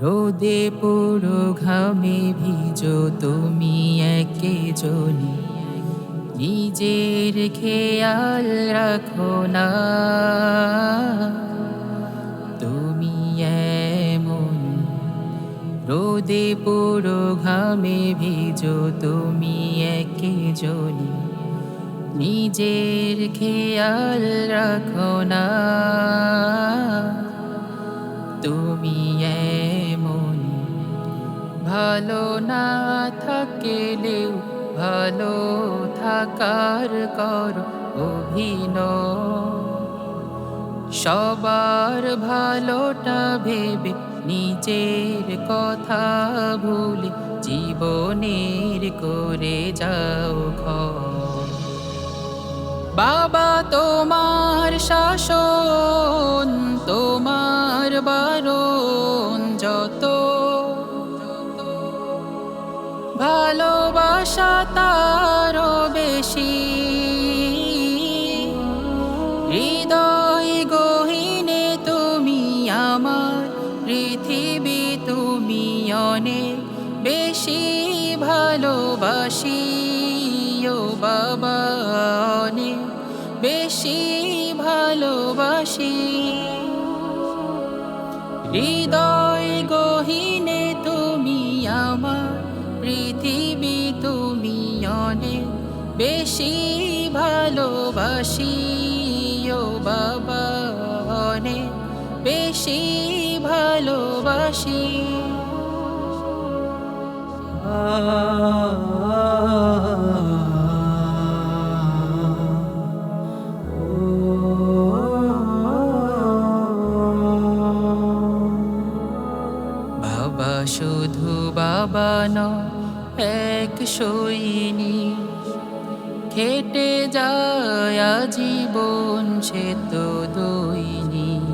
রোদে পুরো ঘামে ভিজো তুমি একেজনই, নিজের খেয়াল রাখো না। তুমি এমন রোদে পুরো ঘামে ভিজো তুমি একেজনই, নিজের খেয়াল রাখো না। তুমি এমন ভালো না থাকলেও ভালো থাকার করো অভিনয়। সবার ভালোটা ভেবে নিজের কথা ভুলে জীবনের করে যাও ক্ষয়। বাবা তোমার শাসন, তোমার বারণ যত, ভালোবাসা তারও বেশি। হৃদয় গহীনে তুমি আমার, পৃথিবী তুমি অনেক বেশি ভালোবাসি। ও বাবা অনেক বেশি ভালোবাসি। হৃদয় গহীনে তুমি আমার, পৃথিবী তুমি অনেক বেশি ভালোবাসি। ও বাবা অনেক বেশি ভালোবাসি। বাবা শুধু বাবা নয়, এক সৈনিক, খেটে যায় আজীবন সে তো দৈনিক।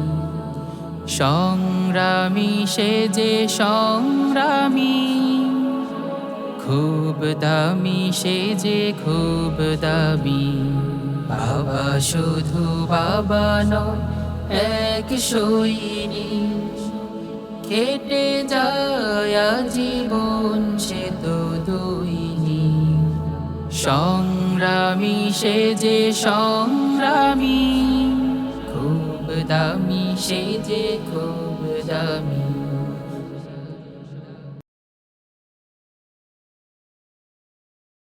সংগ্রামী সে যে সংগ্রামী, খুব দামি সে যে খুব দামি। বাবা শুধু বাবা নয়, এক সৈনিক, খেটে যায় জীবন সে তো দৈনিক। সংগ্রামী সে যে সংগ্রামী, খুব দামি সে যে খুব দামি।